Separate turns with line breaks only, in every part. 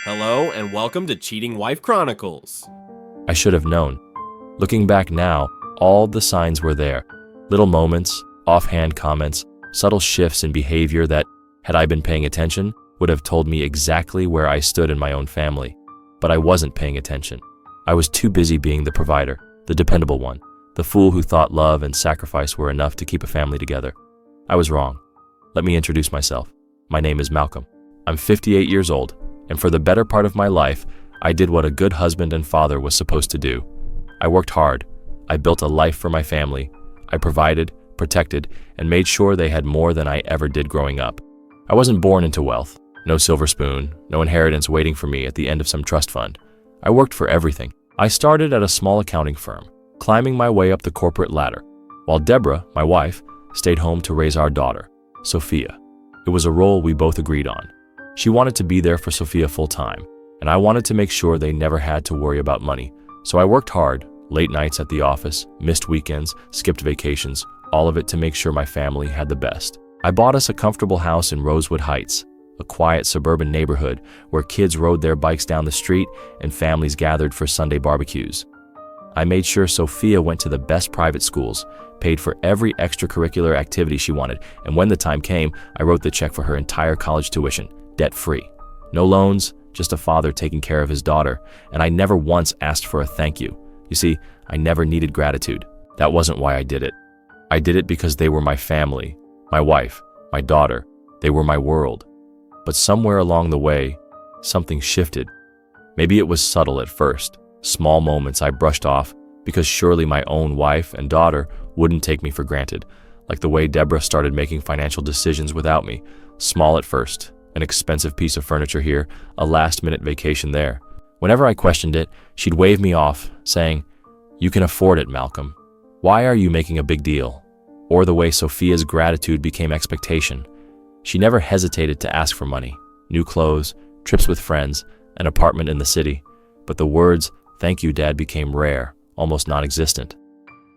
Hello and welcome to Cheating Wife Chronicles.
I should have known. Looking back now, all the signs were there. Little moments, offhand comments, subtle shifts in behavior that, had I been paying attention, would have told me exactly where I stood in my own family. But I wasn't paying attention. I was too busy being the provider, the dependable one, the fool who thought love and sacrifice were enough to keep a family together. I was wrong. Let me introduce myself. My name is Malcolm. I'm 58 years old. And for the better part of my life, I did what a good husband and father was supposed to do. I worked hard. I built a life for my family. I provided, protected, and made sure they had more than I ever did growing up. I wasn't born into wealth. No silver spoon, no inheritance waiting for me at the end of some trust fund. I worked for everything. I started at a small accounting firm, climbing my way up the corporate ladder, while Deborah, my wife, stayed home to raise our daughter, Sophia. It was a role we both agreed on. She wanted to be there for Sophia full time, and I wanted to make sure they never had to worry about money. So I worked hard, late nights at the office, missed weekends, skipped vacations, all of it to make sure my family had the best. I bought us a comfortable house in Rosewood Heights, a quiet suburban neighborhood where kids rode their bikes down the street and families gathered for Sunday barbecues. I made sure Sophia went to the best private schools, paid for every extracurricular activity she wanted, and when the time came, I wrote the check for her entire college tuition, debt-free. No loans, just a father taking care of his daughter, and I never once asked for a thank you. You see, I never needed gratitude. That wasn't why I did it. I did it because they were my family, my wife, my daughter. They were my world. But somewhere along the way, something shifted. Maybe it was subtle at first, small moments I brushed off because surely my own wife and daughter wouldn't take me for granted, like the way Deborah started making financial decisions without me, small at first. An expensive piece of furniture here, a last-minute vacation there. Whenever I questioned it, she'd wave me off, saying, "You can afford it, Malcolm. Why are you making a big deal?" Or the way Sophia's gratitude became expectation. She never hesitated to ask for money, new clothes, trips with friends, an apartment in the city. But the words, "Thank you, Dad," became rare, almost non-existent.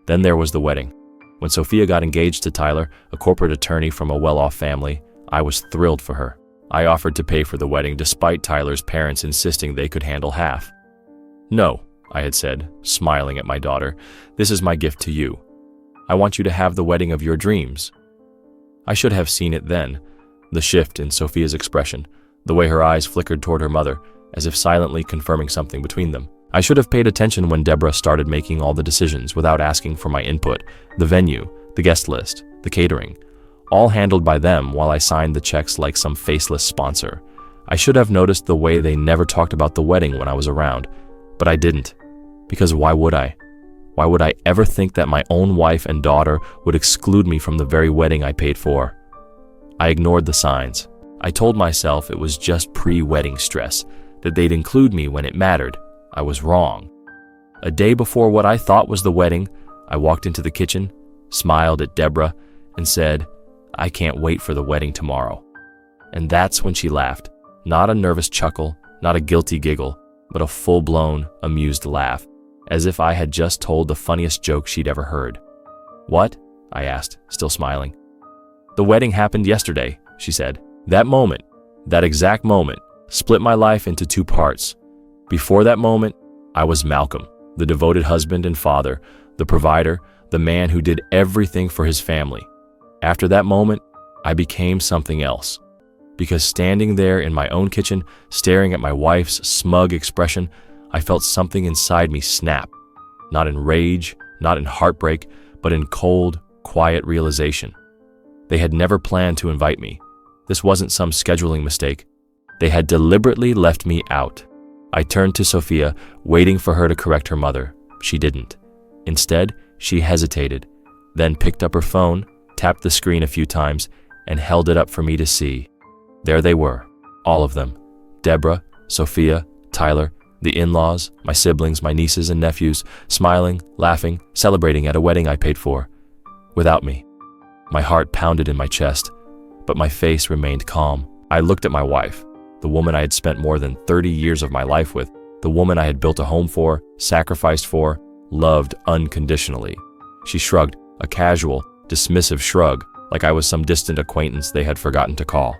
Then there was the wedding. When Sophia got engaged to Tyler, a corporate attorney from a well-off family, I was thrilled for her. I offered to pay for the wedding despite Tyler's parents insisting they could handle half. "No," I had said, smiling at my daughter, "this is my gift to you. I want you to have the wedding of your dreams." I should have seen it then, the shift in Sophia's expression, the way her eyes flickered toward her mother, as if silently confirming something between them. I should have paid attention when Deborah started making all the decisions without asking for my input, the venue, the guest list, the catering, all handled by them while I signed the checks like some faceless sponsor. I should have noticed the way they never talked about the wedding when I was around, but I didn't. Because why would I? Why would I ever think that my own wife and daughter would exclude me from the very wedding I paid for? I ignored the signs. I told myself it was just pre-wedding stress, that they'd include me when it mattered. I was wrong. A day before what I thought was the wedding, I walked into the kitchen, smiled at Deborah, and said, "I can't wait for the wedding tomorrow." And that's when she laughed. Not a nervous chuckle, not a guilty giggle, but a full-blown, amused laugh, as if I had just told the funniest joke she'd ever heard. "What?" I asked, still smiling. "The wedding happened yesterday," she said. That moment, that exact moment, split my life into two parts. Before that moment, I was Malcolm, the devoted husband and father, the provider, the man who did everything for his family. After that moment, I became something else. Because standing there in my own kitchen, staring at my wife's smug expression, I felt something inside me snap. Not in rage, not in heartbreak, but in cold, quiet realization. They had never planned to invite me. This wasn't some scheduling mistake. They had deliberately left me out. I turned to Sophia, waiting for her to correct her mother. She didn't. Instead, she hesitated, then picked up her phone, tapped the screen a few times, and held it up for me to see. There they were, all of them. Deborah, Sophia, Tyler, the in-laws, my siblings, my nieces and nephews, smiling, laughing, celebrating at a wedding I paid for. Without me. My heart pounded in my chest, but my face remained calm. I looked at my wife, the woman I had spent more than 30 years of my life with, the woman I had built a home for, sacrificed for, loved unconditionally. She shrugged, a casual, dismissive shrug, like I was some distant acquaintance they had forgotten to call.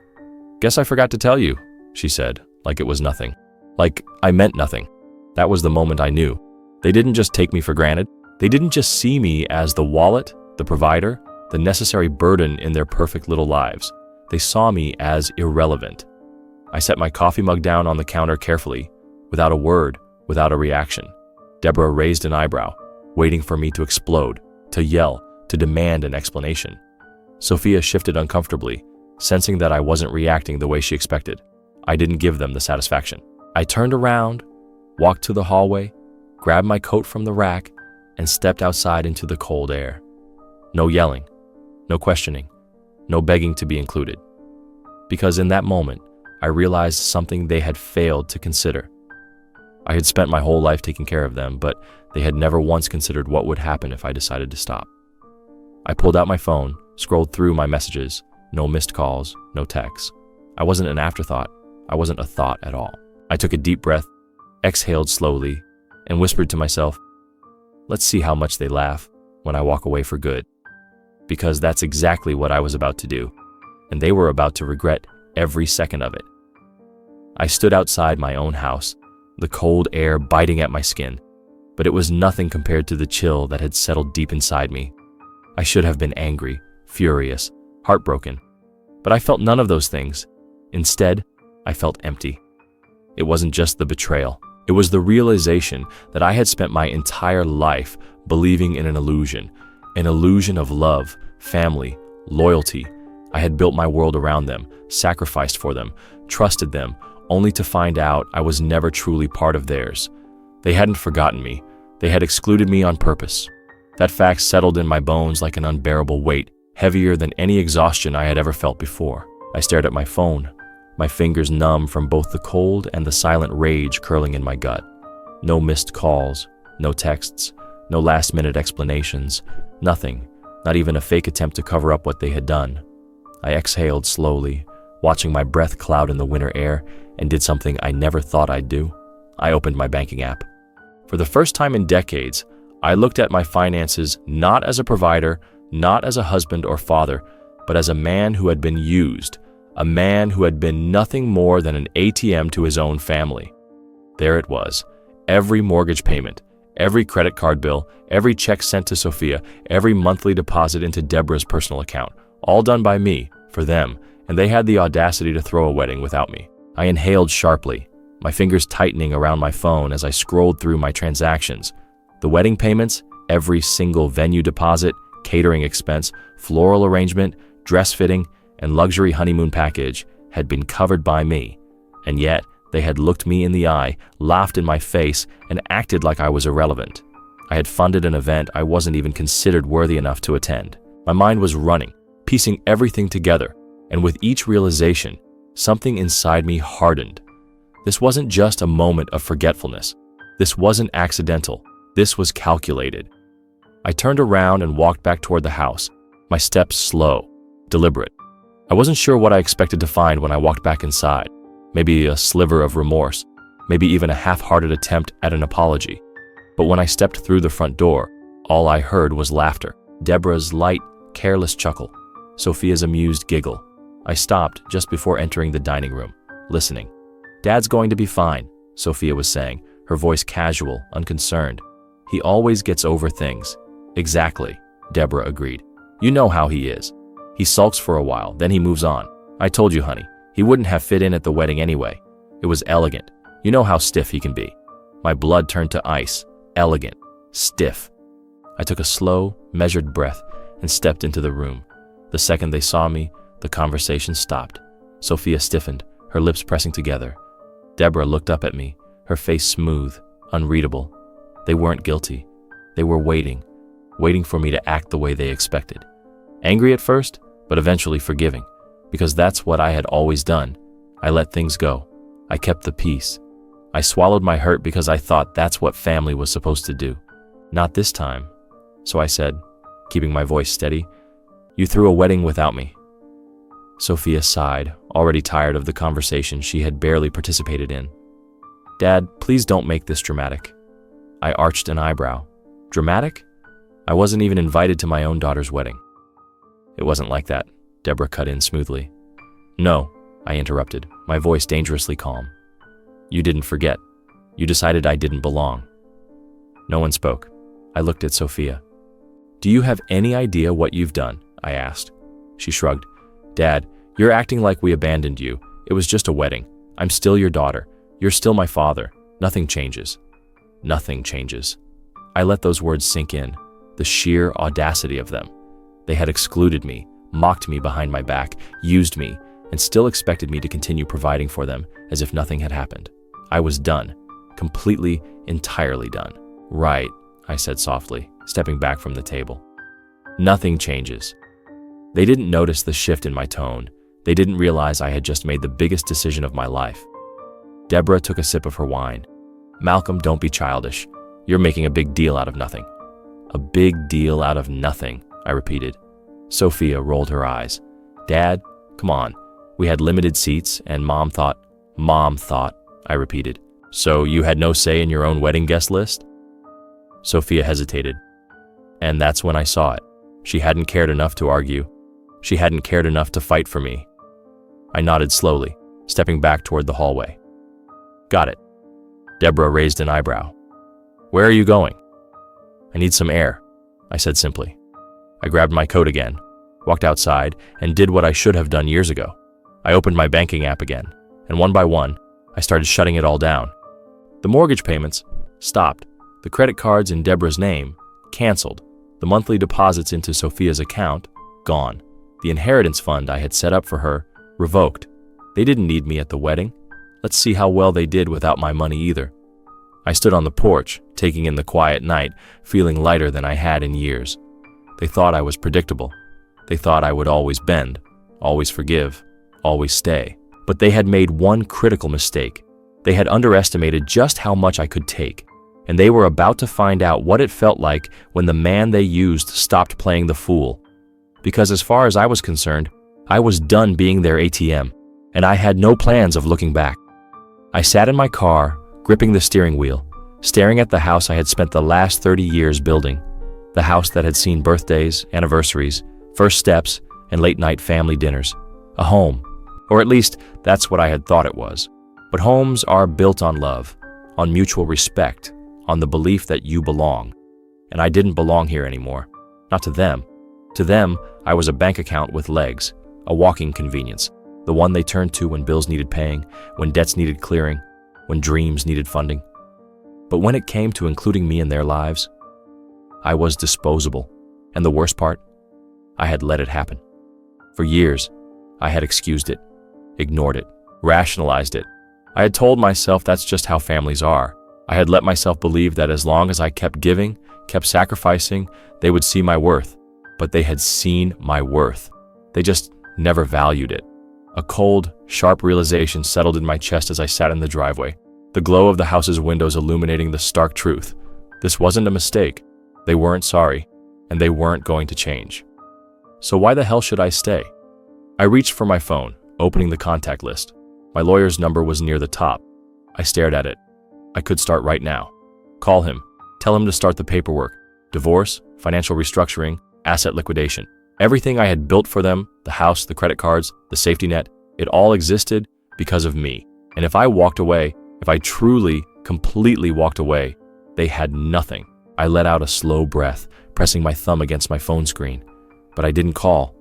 "Guess I forgot to tell you," she said, like it was nothing. Like I meant nothing. That was the moment I knew. They didn't just take me for granted. They didn't just see me as the wallet, the provider, the necessary burden in their perfect little lives. They saw me as irrelevant. I set my coffee mug down on the counter carefully, without a word, without a reaction. Deborah raised an eyebrow, waiting for me to explode, to yell, to demand an explanation. Sophia shifted uncomfortably, sensing that I wasn't reacting the way she expected. I didn't give them the satisfaction. I turned around, walked to the hallway, grabbed my coat from the rack, and stepped outside into the cold air. No yelling, no questioning, no begging to be included. Because in that moment, I realized something they had failed to consider. I had spent my whole life taking care of them, but they had never once considered what would happen if I decided to stop. I pulled out my phone, scrolled through my messages, no missed calls, no texts. I wasn't an afterthought. I wasn't a thought at all. I took a deep breath, exhaled slowly, and whispered to myself, let's see how much they laugh when I walk away for good. Because that's exactly what I was about to do, and they were about to regret every second of it. I stood outside my own house, the cold air biting at my skin, but it was nothing compared to the chill that had settled deep inside me. I should have been angry, furious, heartbroken, but I felt none of those things. Instead, I felt empty. It wasn't just the betrayal. It was the realization that I had spent my entire life believing in an illusion of love, family, loyalty. I had built my world around them, sacrificed for them, trusted them, only to find out I was never truly part of theirs. They hadn't forgotten me. They had excluded me on purpose. That fact settled in my bones like an unbearable weight, heavier than any exhaustion I had ever felt before. I stared at my phone, my fingers numb from both the cold and the silent rage curling in my gut. No missed calls, no texts, no last-minute explanations, nothing, not even a fake attempt to cover up what they had done. I exhaled slowly, watching my breath cloud in the winter air, and did something I never thought I'd do. I opened my banking app. For the first time in decades, I looked at my finances not as a provider, not as a husband or father, but as a man who had been used, a man who had been nothing more than an ATM to his own family. There it was, every mortgage payment, every credit card bill, every check sent to Sophia, every monthly deposit into Deborah's personal account, all done by me, for them, and they had the audacity to throw a wedding without me. I inhaled sharply, my fingers tightening around my phone as I scrolled through my transactions. The wedding payments, every single venue deposit, catering expense, floral arrangement, dress fitting, and luxury honeymoon package had been covered by me, and yet they had looked me in the eye, laughed in my face, and acted like I was irrelevant. I had funded an event I wasn't even considered worthy enough to attend. My mind was running, piecing everything together, and with each realization, something inside me hardened. This wasn't just a moment of forgetfulness. This wasn't accidental. This was calculated. I turned around and walked back toward the house, my steps slow, deliberate. I wasn't sure what I expected to find when I walked back inside. Maybe a sliver of remorse, maybe even a half-hearted attempt at an apology. But when I stepped through the front door, all I heard was laughter. Deborah's light, careless chuckle, Sophia's amused giggle. I stopped just before entering the dining room, listening. "Dad's going to be fine," Sophia was saying, her voice casual, unconcerned. "He always gets over things." "Exactly," Deborah agreed. "You know how he is. He sulks for a while, then he moves on. I told you, honey, he wouldn't have fit in at the wedding anyway. It was elegant. You know how stiff he can be." My blood turned to ice. Elegant. Stiff. I took a slow, measured breath and stepped into the room. The second they saw me, the conversation stopped. Sophia stiffened, her lips pressing together. Deborah looked up at me, her face smooth, unreadable. They weren't guilty. They were waiting for me to act the way they expected. Angry at first, but eventually forgiving, because that's what I had always done. I let things go. I kept the peace. I swallowed my hurt because I thought that's what family was supposed to do. Not this time. So I said, keeping my voice steady, "You threw a wedding without me." Sophia sighed, already tired of the conversation she had barely participated in. "Dad, please don't make this dramatic." I arched an eyebrow. Dramatic? I wasn't even invited to my own daughter's wedding. "It wasn't like that," Deborah cut in smoothly. "No," I interrupted, my voice dangerously calm. You didn't forget. You decided I didn't belong. No one spoke. I looked at Sophia. Do you have any idea what you've done? I asked. She shrugged. Dad, you're acting like we abandoned you. It was just a wedding. I'm still your daughter. You're still my father. Nothing changes. Nothing changes. I let those words sink in, the sheer audacity of them. They had excluded me, mocked me behind my back, used me, and still expected me to continue providing for them as if nothing had happened. I was done. Completely, entirely done. Right, I said softly, stepping back from the table. Nothing changes. They didn't notice the shift in my tone. They didn't realize I had just made the biggest decision of my life. Deborah took a sip of her wine. Malcolm, don't be childish. You're making a big deal out of nothing. A big deal out of nothing, I repeated. Sophia rolled her eyes. Dad, come on. We had limited seats, and Mom thought, I repeated. So you had no say in your own wedding guest list? Sophia hesitated. And that's when I saw it. She hadn't cared enough to argue. She hadn't cared enough to fight for me. I nodded slowly, stepping back toward the hallway. Got it. Deborah raised an eyebrow. Where are you going? I need some air, I said simply. I grabbed my coat again, walked outside, and did what I should have done years ago. I opened my banking app again, and one by one, I started shutting it all down. The mortgage payments stopped. The credit cards in Deborah's name canceled. The monthly deposits into Sophia's account gone. The inheritance fund I had set up for her revoked. They didn't need me at the wedding. Let's see how well they did without my money either. I stood on the porch, taking in the quiet night, feeling lighter than I had in years. They thought I was predictable. They thought I would always bend, always forgive, always stay. But they had made one critical mistake. They had underestimated just how much I could take, and they were about to find out what it felt like when the man they used stopped playing the fool. Because as far as I was concerned, I was done being their ATM, and I had no plans of looking back. I sat in my car, gripping the steering wheel, staring at the house I had spent the last 30 years building, the house that had seen birthdays, anniversaries, first steps, and late-night family dinners. A home, or at least that's what I had thought it was. But homes are built on love, on mutual respect, on the belief that you belong. And I didn't belong here anymore. Not to them. To them, I was a bank account with legs, a walking convenience, the one they turned to when bills needed paying, when debts needed clearing, when dreams needed funding. But when it came to including me in their lives, I was disposable. And the worst part, I had let it happen. For years, I had excused it, ignored it, rationalized it. I had told myself that's just how families are. I had let myself believe that as long as I kept giving, kept sacrificing, they would see my worth. But they had seen my worth. They just never valued it. A cold, sharp realization settled in my chest as I sat in the driveway, the glow of the house's windows illuminating the stark truth. This wasn't a mistake. They weren't sorry, and they weren't going to change. So why the hell should I stay? I reached for my phone, opening the contact list. My lawyer's number was near the top. I stared at it. I could start right now. Call him. Tell him to start the paperwork. Divorce, financial restructuring, asset liquidation. Everything I had built for them, the house, the credit cards, the safety net, it all existed because of me. And if I walked away, if I truly, completely walked away, they had nothing. I let out a slow breath, pressing my thumb against my phone screen. But I didn't call.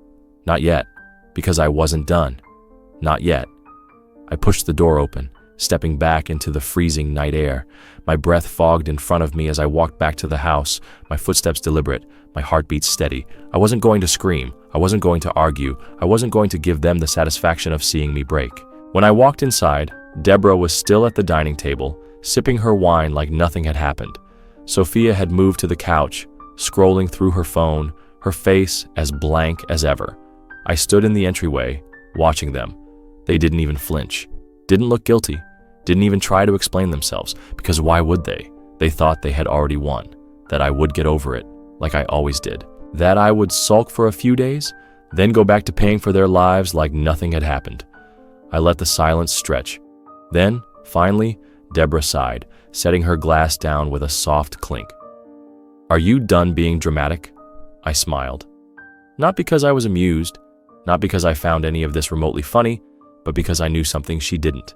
Not yet. Because I wasn't done. Not yet. I pushed the door open, stepping back into the freezing night air. My breath fogged in front of me as I walked back to the house, my footsteps deliberate, my heartbeat steady. I wasn't going to scream. I wasn't going to argue. I wasn't going to give them the satisfaction of seeing me break. When I walked inside, Deborah was still at the dining table, sipping her wine like nothing had happened. Sophia had moved to the couch, scrolling through her phone, her face as blank as ever. I stood in the entryway, watching them. They didn't even flinch, didn't look guilty, didn't even try to explain themselves, because why would they? They thought they had already won, that I would get over it, like I always did, that I would sulk for a few days, then go back to paying for their lives like nothing had happened. I let the silence stretch. Then, finally, Deborah sighed, setting her glass down with a soft clink. Are you done being dramatic? I smiled. Not because I was amused, not because I found any of this remotely funny, but because I knew something she didn't.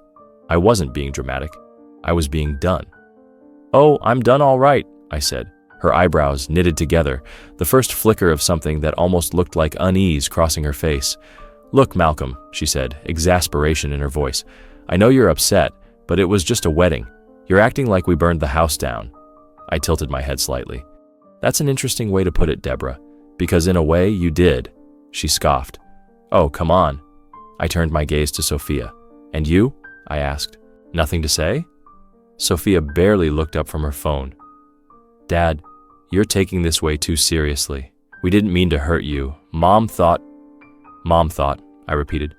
I wasn't being dramatic. I was being done. "Oh, I'm done all right," I said, her eyebrows knitted together, the first flicker of something that almost looked like unease crossing her face. "Look, Malcolm," she said, exasperation in her voice. "I know you're upset, but it was just a wedding. You're acting like we burned the house down." I tilted my head slightly. "That's an interesting way to put it, Deborah, because in a way you did." She scoffed. "Oh, come on." I turned my gaze to Sophia. "And you?" I asked. "Nothing to say?" Sophia barely looked up from her phone. "Dad, you're taking this way too seriously. We didn't mean to hurt you. Mom thought, I repeated.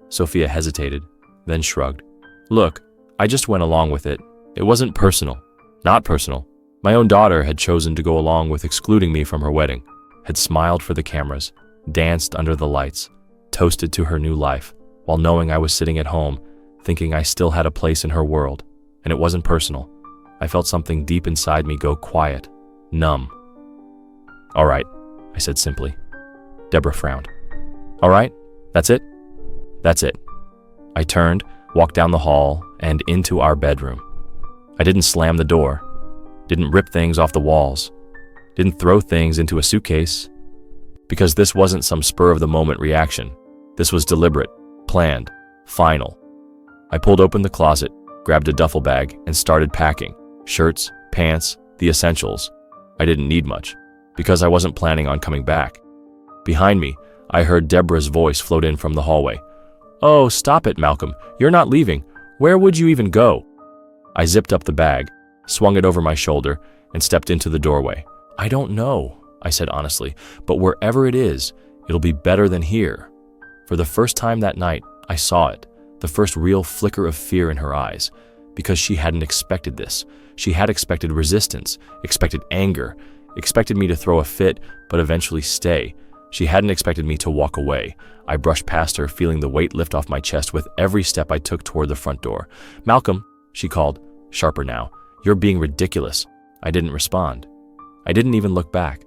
Sophia hesitated, then shrugged. "Look, I just went along with it. It wasn't personal. Not personal. My own daughter had chosen to go along with excluding me from her wedding, had smiled for the cameras, danced under the lights, toasted to her new life, while knowing I was sitting at home, thinking I still had a place in her world. And it wasn't personal. I felt something deep inside me go quiet, numb. "All right," I said simply. Deborah frowned. "All right? That's it?" "That's it." I turned, walked down the hall, and into our bedroom. I didn't slam the door, didn't rip things off the walls, didn't throw things into a suitcase, because this wasn't some spur-of-the-moment reaction. This was deliberate, planned, final. I pulled open the closet, grabbed a duffel bag, and started packing. Shirts, pants, the essentials. I didn't need much, because I wasn't planning on coming back. Behind me, I heard Deborah's voice float in from the hallway. "Oh, stop it, Malcolm. You're not leaving. Where would you even go?" I zipped up the bag, swung it over my shoulder, and stepped into the doorway. "I don't know," I said honestly, "but wherever it is, it'll be better than here." For the first time that night, I saw it, the first real flicker of fear in her eyes, because she hadn't expected this. She had expected resistance, expected anger, expected me to throw a fit, but eventually stay. She hadn't expected me to walk away. I brushed past her, feeling the weight lift off my chest with every step I took toward the front door. "Malcolm," she called, sharper now, "you're being ridiculous." I didn't respond. I didn't even look back.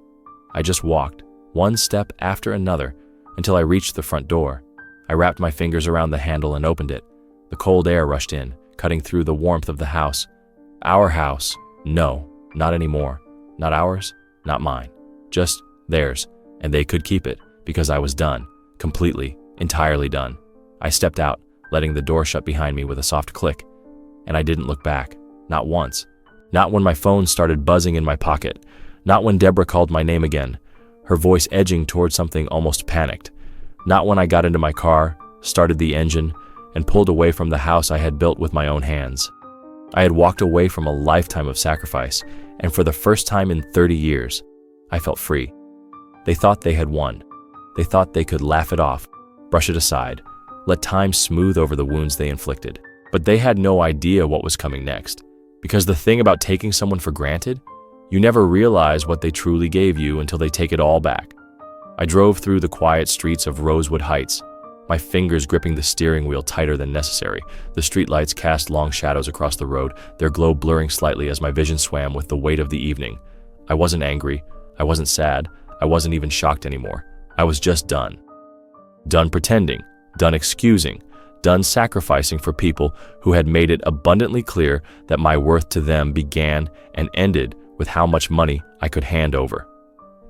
I just walked, one step after another, until I reached the front door. I wrapped my fingers around the handle and opened it. The cold air rushed in, cutting through the warmth of the house. Our house. No, not anymore. Not ours, not mine. Just theirs. And they could keep it, because I was done. Completely, entirely done. I stepped out, letting the door shut behind me with a soft click. And I didn't look back. Not once. Not when my phone started buzzing in my pocket. Not when Deborah called my name again, her voice edging toward something almost panicked. Not when I got into my car, started the engine, and pulled away from the house I had built with my own hands. I had walked away from a lifetime of sacrifice, and for the first time in 30 years, I felt free. They thought they had won. They thought they could laugh it off, brush it aside, let time smooth over the wounds they inflicted. But they had no idea what was coming next. Because the thing about taking someone for granted, you never realize what they truly gave you until they take it all back. I drove through the quiet streets of Rosewood Heights, my fingers gripping the steering wheel tighter than necessary. The streetlights cast long shadows across the road, their glow blurring slightly as my vision swam with the weight of the evening. I wasn't angry. I wasn't sad. I wasn't even shocked anymore. I was just done. Done pretending, done excusing, done sacrificing for people who had made it abundantly clear that my worth to them began and ended with how much money I could hand over.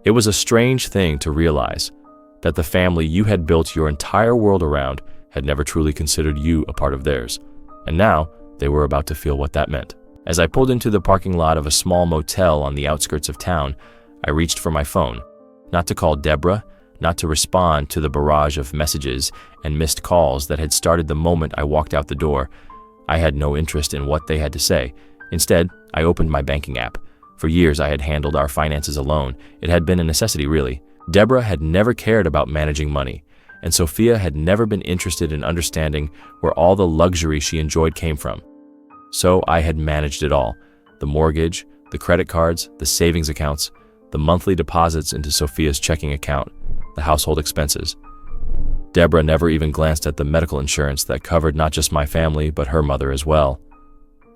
It was a strange thing to realize that the family you had built your entire world around had never truly considered you a part of theirs, and now they were about to feel what that meant. As I pulled into the parking lot of a small motel on the outskirts of town, I reached for my phone. Not to call Deborah, not to respond to the barrage of messages and missed calls that had started the moment I walked out the door. I had no interest in what they had to say. Instead, I opened my banking app. For years, I had handled our finances alone. It had been a necessity, really. Deborah had never cared about managing money, and Sophia had never been interested in understanding where all the luxury she enjoyed came from. So I had managed it all. The mortgage, the credit cards, the savings accounts, the monthly deposits into Sophia's checking account, the household expenses. Deborah never even glanced at the medical insurance that covered not just my family, but her mother as well.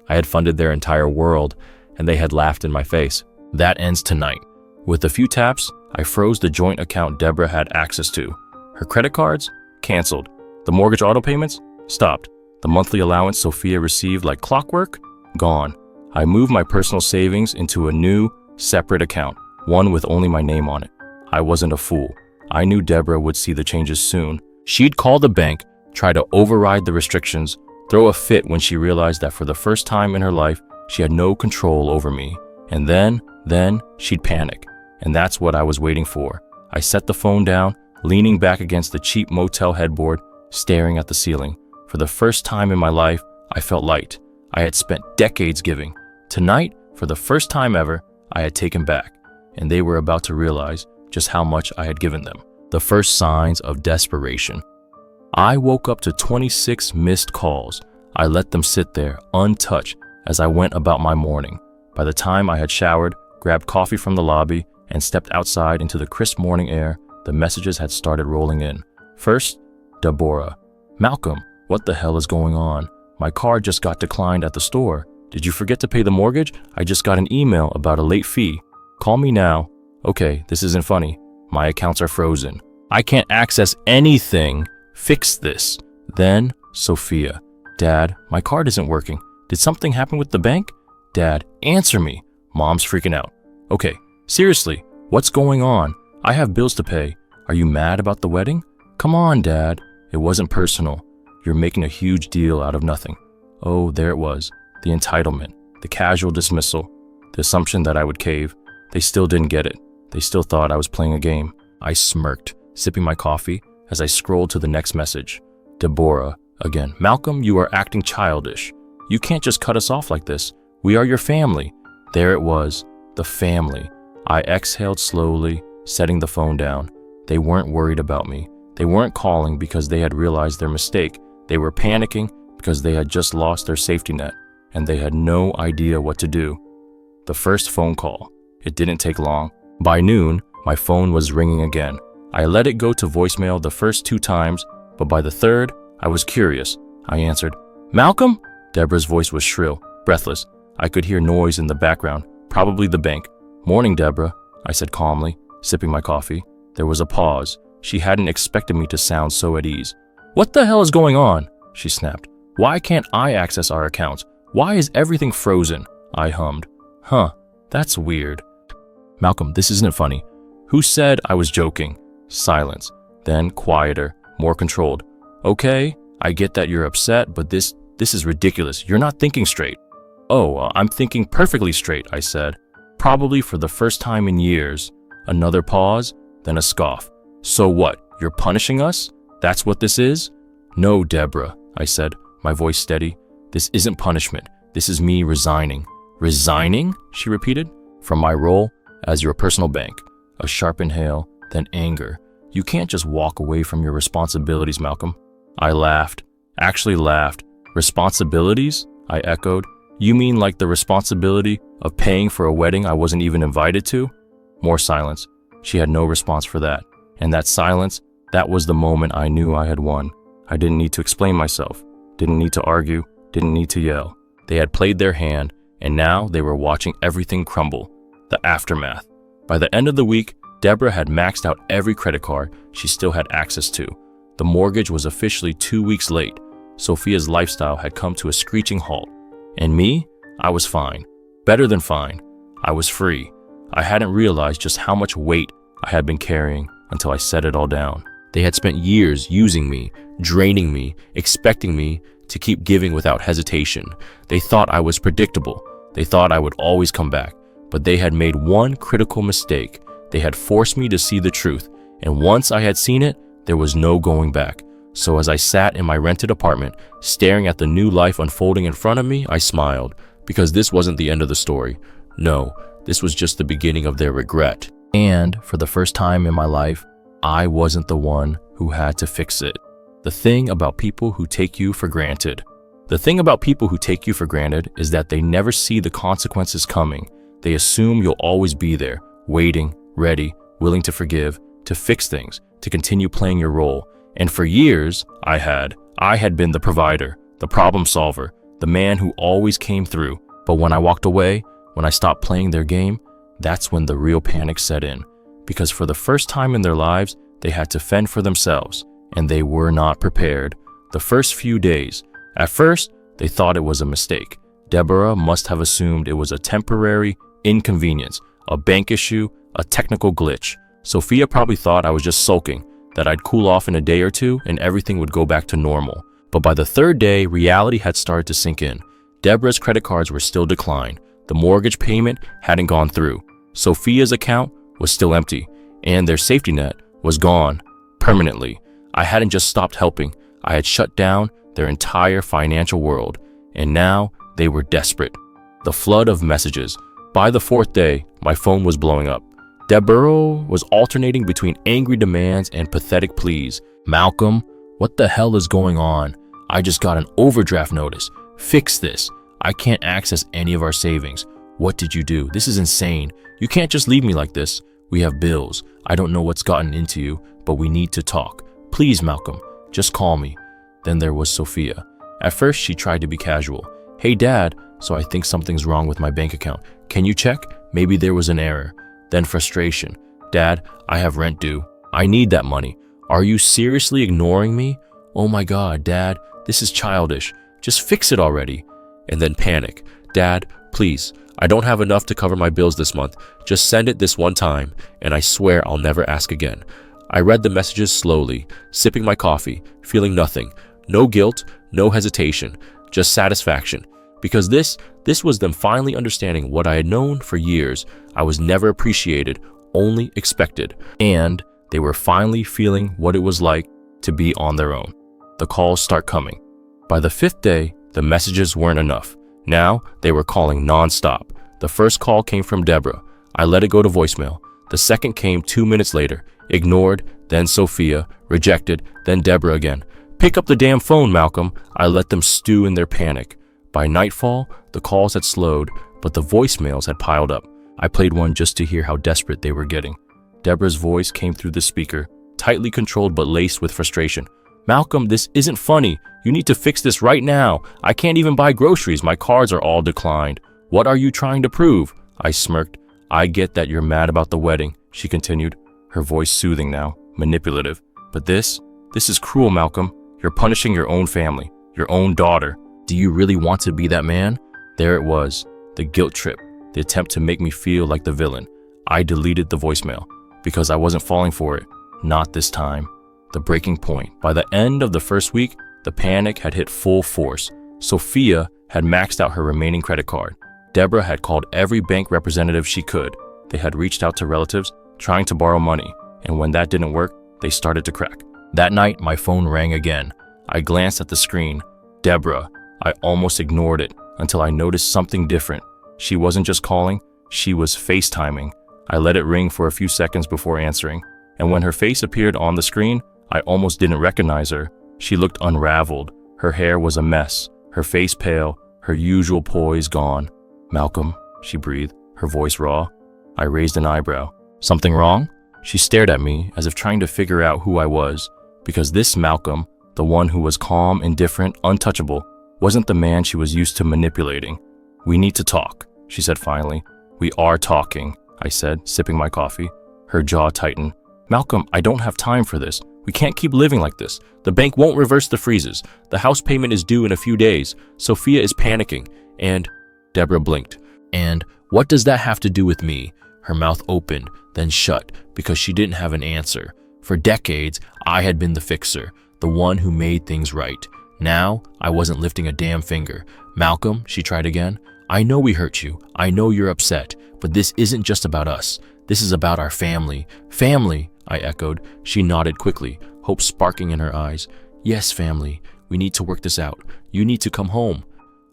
I had funded their entire world, and they had laughed in my face. That ends tonight. With a few taps, I froze the joint account Deborah had access to. Her credit cards? Canceled. The mortgage auto payments? Stopped.
The monthly allowance Sophia received like clockwork? Gone. I moved my personal savings into a new, separate account, one with only my name on it. I wasn't a fool. I knew Deborah would see the changes soon. She'd call the bank, try to override the restrictions, throw a fit when she realized that for the first time in her life, she had no control over me. And then she'd panic. And that's what I was waiting for. I set the phone down, leaning back against the cheap motel headboard, staring at the ceiling. For the first time in my life, I felt light. I had spent decades giving. Tonight, for the first time ever, I had taken back, and they were about to realize just how much I had given them. The first signs of desperation. I woke up to 26 missed calls. I let them sit there, untouched, as I went about my morning. By the time I had showered, grabbed coffee from the lobby, and stepped outside into the crisp morning air, the messages had started rolling in. First, Deborah. Malcolm, what the hell is going on? My card just got declined at the store. Did you forget to pay the mortgage? I just got an email about a late fee. Call me now. Okay, this isn't funny. My accounts are frozen. I can't access anything. Fix this. Then, Sophia. Dad, my card isn't working. Did something happen with the bank? Dad, answer me. Mom's freaking out. Okay, seriously, what's going on? I have bills to pay. Are you mad about the wedding? Come on, Dad. It wasn't personal. You're making a huge deal out of nothing. Oh, there it was. The entitlement, the casual dismissal, the assumption that I would cave. They still didn't get it. They still thought I was playing a game. I smirked, sipping my coffee as I scrolled to the next message. Deborah, again. Malcolm, you are acting childish. You can't just cut us off like this. We are your family. There it was, the family. I exhaled slowly, setting the phone down. They weren't worried about me. They weren't calling because they had realized their mistake. They were panicking because they had just lost their safety net, and they had no idea what to do. The first phone call. It didn't take long. By noon, my phone was ringing again. I let it go to voicemail the first 2 times, but by the third, I was curious. I answered, Malcolm? Deborah's voice was shrill, breathless. I could hear noise in the background, probably the bank. Morning, Deborah, I said calmly, sipping my coffee. There was a pause. She hadn't expected me to sound so at ease. What the hell is going on? She snapped. Why can't I access our accounts? Why is everything frozen? I hummed. Huh, that's weird. Malcolm, this isn't funny. Who said I was joking? Silence. Then quieter, more controlled. Okay, I get that you're upset, but this is ridiculous. You're not thinking straight. Oh, I'm thinking perfectly straight, I said. Probably for the first time in years. Another pause, then a scoff. So what, you're punishing us? That's what this is? No, Deborah, I said, my voice steady. This isn't punishment. This is me resigning. Resigning? She repeated. From my role as your personal bank. A sharp inhale, then anger. You can't just walk away from your responsibilities, Malcolm. I laughed. Actually laughed. Responsibilities? I echoed. You mean like the responsibility of paying for a wedding I wasn't even invited to? More silence. She had no response for that. And that silence, that was the moment I knew I had won. I didn't need to explain myself. Didn't need to argue. Didn't need to yell. They had played their hand, and now they were watching everything crumble. The aftermath. By the end of the week, Deborah had maxed out every credit card she still had access to. The mortgage was officially 2 weeks late. Sophia's lifestyle had come to a screeching halt. And me? I was fine. Better than fine. I was free. I hadn't realized just how much weight I had been carrying until I set it all down. They had spent years using me, draining me, expecting me to keep giving without hesitation. They thought I was predictable. They thought I would always come back. But they had made one critical mistake. They had forced me to see the truth. And once I had seen it, there was no going back. So as I sat in my rented apartment, staring at the new life unfolding in front of me, I smiled. Because this wasn't the end of the story. No, this was just the beginning of their regret. And for the first time in my life, I wasn't the one who had to fix it. The thing about people who take you for granted. The thing about people who take you for granted is that they never see the consequences coming. They assume you'll always be there, waiting, ready, willing to forgive, to fix things, to continue playing your role. And for years, I had been the provider, the problem solver, the man who always came through. But when I walked away, when I stopped playing their game, that's when the real panic set in. Because for the first time in their lives, they had to fend for themselves, and they were not prepared. The first few days, At first, they thought it was a mistake. Deborah must have assumed it was a temporary inconvenience, a bank issue, a technical glitch. Sophia probably thought I was just sulking, that I'd cool off in a day or two and everything would go back to normal. But by the third day, reality had started to sink in. Deborah's credit cards were still declined. The mortgage payment hadn't gone through. Sophia's account was still empty, and their safety net was gone permanently. I hadn't just stopped helping. I had shut down their entire financial world, and now they were desperate. The flood of messages. By the fourth day, my phone was blowing up. Deborah was alternating between angry demands and pathetic pleas. Malcolm, what the hell is going on? I just got an overdraft notice. Fix this. I can't access any of our savings. What did you do? This is insane. You can't just leave me like this. We have bills. I don't know what's gotten into you, but we need to talk. Please, Malcolm, just call me. Then there was Sophia. At first, she tried to be casual. Hey, Dad, so I think something's wrong with my bank account. Can you check? Maybe there was an error. Then frustration. Dad, I have rent due. I need that money. Are you seriously ignoring me? Oh my God, Dad, this is childish. Just fix it already. And then panic. Dad, please, I don't have enough to cover my bills this month. Just send it this one time, and I swear I'll never ask again. I read the messages slowly, sipping my coffee, feeling nothing. No guilt, no hesitation, just satisfaction. Because this was them finally understanding what I had known for years. I was never appreciated, only expected. And they were finally feeling what it was like to be on their own. The calls start coming. By the fifth day, the messages weren't enough. Now, they were calling nonstop. The first call came from Deborah. I let it go to voicemail. The second came 2 minutes later. Ignored, then Sophia, rejected, then Deborah again. Pick up the damn phone, Malcolm. I let them stew in their panic. By nightfall, the calls had slowed, but the voicemails had piled up. I played one just to hear how desperate they were getting. Deborah's voice came through the speaker, tightly controlled but laced with frustration. Malcolm, this isn't funny. You need to fix this right now. I can't even buy groceries. My cards are all declined. What are you trying to prove? I smirked. I get that you're mad about the wedding, she continued, her voice soothing now, manipulative. But this is cruel, Malcolm. You're punishing your own family, your own daughter. Do you really want to be that man? There it was, the guilt trip, the attempt to make me feel like the villain. I deleted the voicemail because I wasn't falling for it. Not this time. The breaking point. By the end of the first week, the panic had hit full force. Sophia had maxed out her remaining credit card. Deborah had called every bank representative she could. They had reached out to relatives, trying to borrow money, and when that didn't work, they started to crack. That night, my phone rang again. I glanced at the screen. Deborah. I almost ignored it until I noticed something different. She wasn't just calling, she was FaceTiming. I let it ring for a few seconds before answering, and when her face appeared on the screen, I almost didn't recognize her. She looked unraveled. Her hair was a mess, her face pale, her usual poise gone. Malcolm, she breathed, her voice raw. I raised an eyebrow. Something wrong? She stared at me as if trying to figure out who I was, because this Malcolm, the one who was calm, indifferent, untouchable, wasn't the man she was used to manipulating. We need to talk, she said finally. We are talking, I said, sipping my coffee. Her jaw tightened. Malcolm, I don't have time for this. We can't keep living like this. The bank won't reverse the freezes. The house payment is due in a few days. Sophia is panicking. And Deborah blinked. And what does that have to do with me? Her mouth opened, then shut, because she didn't have an answer. For decades, I had been the fixer, the one who made things right. Now, I wasn't lifting a damn finger. Malcolm, she tried again. I know we hurt you. I know you're upset. But this isn't just about us. This is about our family. Family, I echoed. She nodded quickly, hope sparking in her eyes. Yes, family. We need to work this out. You need to come home.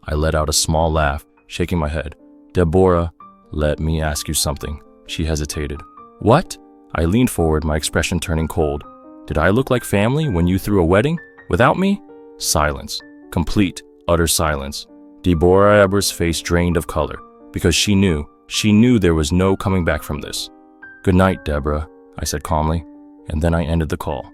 I let out a small laugh, shaking my head. Deborah, let me ask you something. She hesitated. What? I leaned forward, my expression turning cold. Did I look like family when you threw a wedding? Without me? Silence. Complete, utter silence. Deborah Eber's face drained of color, because she knew there was no coming back from this. Good night, Deborah, I said calmly, and then I ended the call.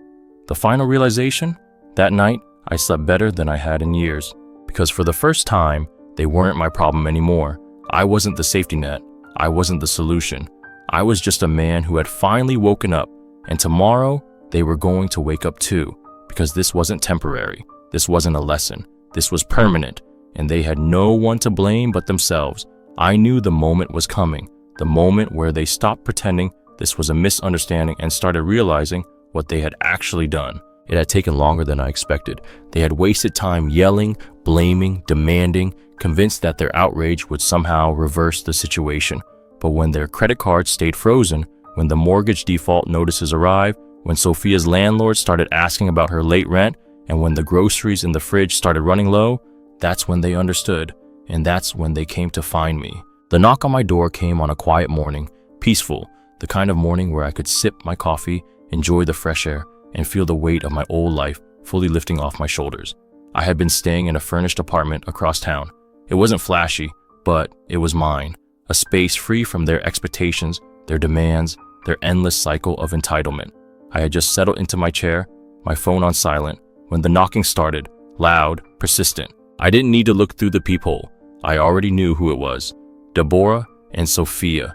The final realization? That night, I slept better than I had in years, because for the first time, they weren't my problem anymore. I wasn't the safety net. I wasn't the solution. I was just a man who had finally woken up, and tomorrow, they were going to wake up too, because this wasn't temporary. This wasn't a lesson. This was permanent, and they had no one to blame but themselves. I knew the moment was coming, the moment where they stopped pretending this was a misunderstanding and started realizing what they had actually done. It had taken longer than I expected. They had wasted time yelling, blaming, demanding, convinced that their outrage would somehow reverse the situation. But when their credit cards stayed frozen, when the mortgage default notices arrived, when Sophia's landlord started asking about her late rent, and when the groceries in the fridge started running low, that's when they understood, and that's when they came to find me. The knock on my door came on a quiet morning, peaceful, the kind of morning where I could sip my coffee, enjoy the fresh air, and feel the weight of my old life fully lifting off my shoulders. I had been staying in a furnished apartment across town. It wasn't flashy, but it was mine, a space free from their expectations, their demands, their endless cycle of entitlement. I had just settled into my chair, my phone on silent, when the knocking started, loud, persistent. I didn't need to look through the peephole. I already knew who it was, Deborah and Sophia.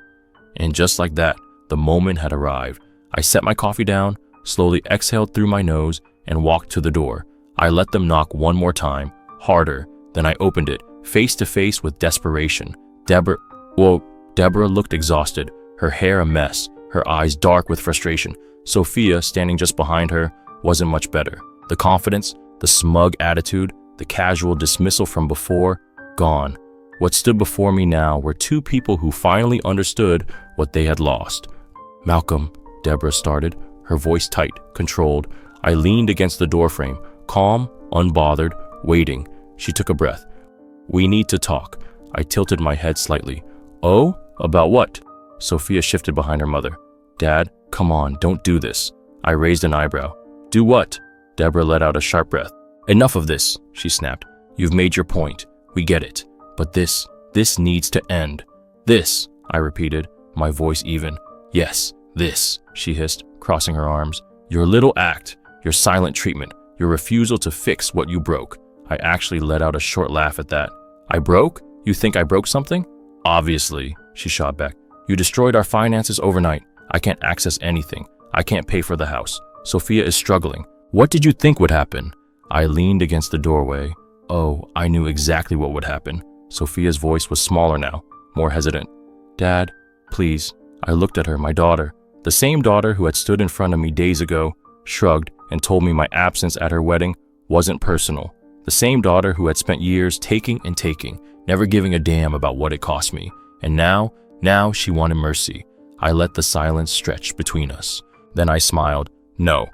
And just like that, the moment had arrived. I set my coffee down, slowly exhaled through my nose, and walked to the door. I let them knock one more time, harder. Then I opened it, face to face with desperation. Deborah looked exhausted, her hair a mess, her eyes dark with frustration. Sophia, standing just behind her, wasn't much better. The confidence, the smug attitude, the casual dismissal from before, gone. What stood before me now were two people who finally understood what they had lost. "Malcolm," Deborah started, her voice tight, controlled. I leaned against the doorframe, calm, unbothered, waiting. She took a breath. "We need to talk." I tilted my head slightly. "Oh? About what?" Sophia shifted behind her mother. "Dad, come on, don't do this." I raised an eyebrow. "Do what?" Deborah let out a sharp breath. "Enough of this," she snapped. "You've made your point. We get it. But this needs to end." "This," I repeated, my voice even. "Yes, this," she hissed, crossing her arms. "Your little act, your silent treatment, your refusal to fix what you broke." I actually let out a short laugh at that. "I broke? You think I broke something?" "Obviously," she shot back. "You destroyed our finances overnight. I can't access anything. I can't pay for the house. Sophia is struggling. What did you think would happen?" I leaned against the doorway. Oh, I knew exactly what would happen. Sophia's voice was smaller now, more hesitant. "Dad, please." I looked at her, my daughter, the same daughter who had stood in front of me days ago, shrugged, and told me my absence at her wedding wasn't personal. The same daughter who had spent years taking and taking, never giving a damn about what it cost me. And now she wanted mercy. I let the silence stretch between us. Then I smiled. "No."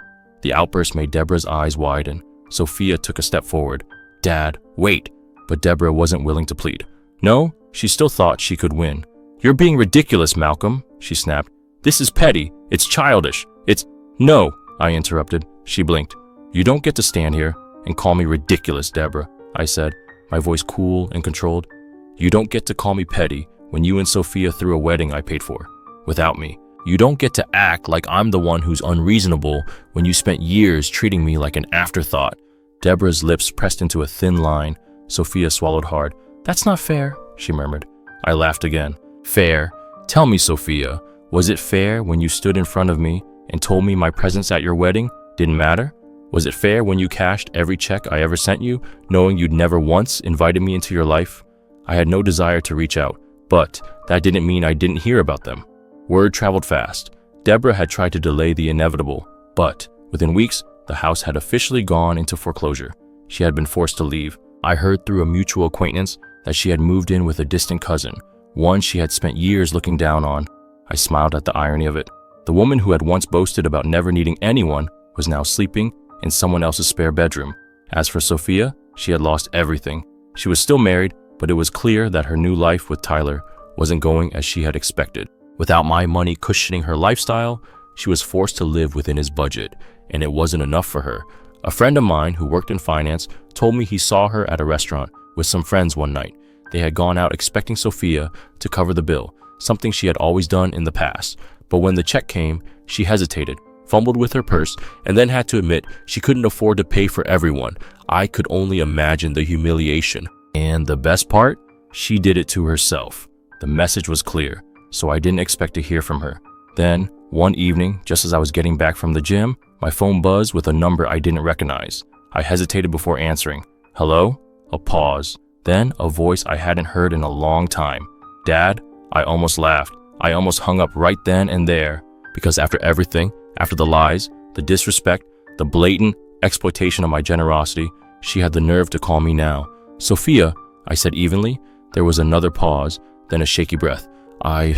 The outburst made Deborah's eyes widen. Sophia took a step forward. "Dad, wait." But Deborah wasn't willing to plead. No, she still thought she could win. "You're being ridiculous, Malcolm," she snapped. "This is petty. It's childish. It's—" "No," I interrupted. She blinked. "You don't get to stand here and call me ridiculous, Deborah," I said, my voice cool and controlled. "You don't get to call me petty when you and Sophia threw a wedding I paid for, without me. You don't get to act like I'm the one who's unreasonable when you spent years treating me like an afterthought." Deborah's lips pressed into a thin line. Sophia swallowed hard. "That's not fair," she murmured. I laughed again. "Fair? Tell me, Sophia, was it fair when you stood in front of me and told me my presence at your wedding didn't matter? Was it fair when you cashed every check I ever sent you, knowing you'd never once invited me into your life?" I had no desire to reach out, but that didn't mean I didn't hear about them. Word traveled fast. Deborah had tried to delay the inevitable, but within weeks, the house had officially gone into foreclosure. She had been forced to leave. I heard through a mutual acquaintance that she had moved in with a distant cousin, one she had spent years looking down on. I smiled at the irony of it. The woman who had once boasted about never needing anyone was now sleeping in someone else's spare bedroom. As for Sophia, she had lost everything. She was still married, but it was clear that her new life with Tyler wasn't going as she had expected. Without my money cushioning her lifestyle, she was forced to live within his budget, and it wasn't enough for her. A friend of mine who worked in finance told me he saw her at a restaurant with some friends one night. They had gone out expecting Sophia to cover the bill, something she had always done in the past. But when the check came, she hesitated, fumbled with her purse, and then had to admit she couldn't afford to pay for everyone. I could only imagine the humiliation. And the best part? She did it to herself. The message was clear, so I didn't expect to hear from her. Then, one evening, just as I was getting back from the gym, my phone buzzed with a number I didn't recognize. I hesitated before answering. "Hello?" A pause. Then a voice I hadn't heard in a long time. Dad? I almost laughed. I almost hung up right then and there. Because after everything, after the lies, the disrespect, the blatant exploitation of my generosity, she had the nerve to call me now. Sophia, I said evenly. There was another pause, then a shaky breath. I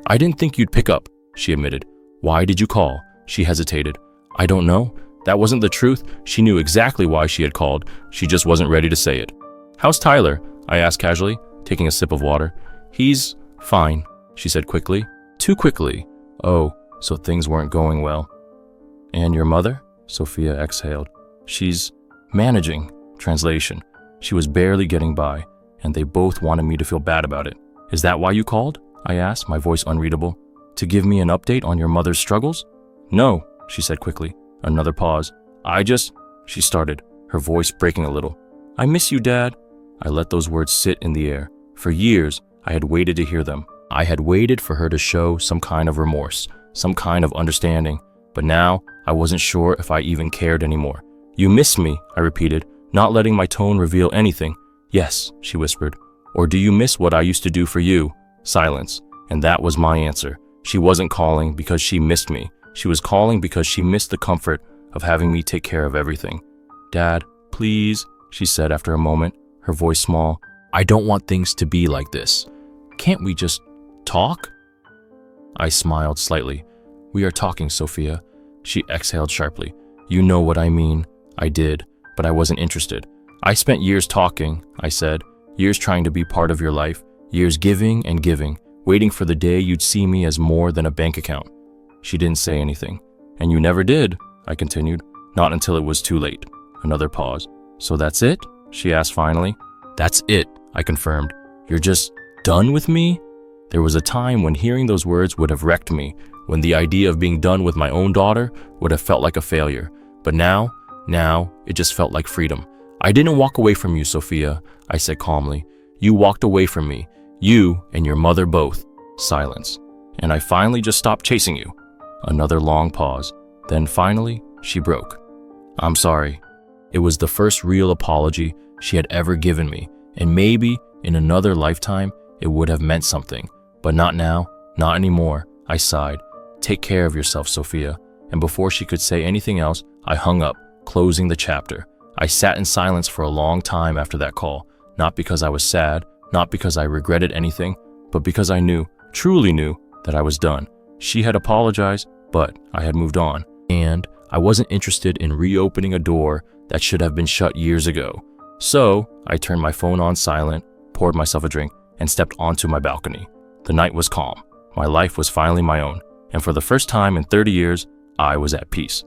didn't think you'd pick up, she admitted. Why did you call? She hesitated. I don't know. That wasn't the truth. She knew exactly why she had called. She just wasn't ready to say it. How's Tyler? I asked casually, taking a sip of water. He's fine, she said quickly. Too quickly. Oh, so things weren't going well. And your mother? Sophia exhaled. She's managing. Translation. She was barely getting by, and they both wanted me to feel bad about it. Is that why you called? I asked, my voice unreadable. To give me an update on your mother's struggles? No, she said quickly. Another pause. She started, her voice breaking a little. I miss you, Dad. I let those words sit in the air. For years, I had waited to hear them. I had waited for her to show some kind of remorse, some kind of understanding. But now, I wasn't sure if I even cared anymore. You miss me, I repeated, not letting my tone reveal anything. Yes, she whispered. Or do you miss what I used to do for you? Silence. And that was my answer. She wasn't calling because she missed me. She was calling because she missed the comfort of having me take care of everything. Dad, please, she said after a moment, her voice small. I don't want things to be like this. Can't we just talk? I smiled slightly. We are talking, Sophia. She exhaled sharply. You know what I mean. I did, but I wasn't interested. I spent years talking, I said, years trying to be part of your life, years giving and giving, waiting for the day you'd see me as more than a bank account. She didn't say anything. And you never did, I continued, not until it was too late. Another pause. So that's it? She asked finally. That's it, I confirmed. You're just done with me? There was a time when hearing those words would have wrecked me, when the idea of being done with my own daughter would have felt like a failure. But now, it just felt like freedom. I didn't walk away from you, Sophia, I said calmly. You walked away from me. You and your mother both. Silence. And I finally just stopped chasing you. Another long pause. Then finally, she broke. I'm sorry. It was the first real apology she had ever given me, and maybe in another lifetime it would have meant something. But not now, not anymore, I sighed. Take care of yourself, Sophia. And before she could say anything else, I hung up, closing the chapter. I sat in silence for a long time after that call, not because I was sad, not because I regretted anything, but because I knew, truly knew, that I was done. She had apologized, but I had moved on, and I wasn't interested in reopening a door that should have been shut years ago. So I turned my phone on silent, poured myself a drink, and stepped onto my balcony. The night was calm. My life was finally my own, and for the first time in 30 years, I was at peace.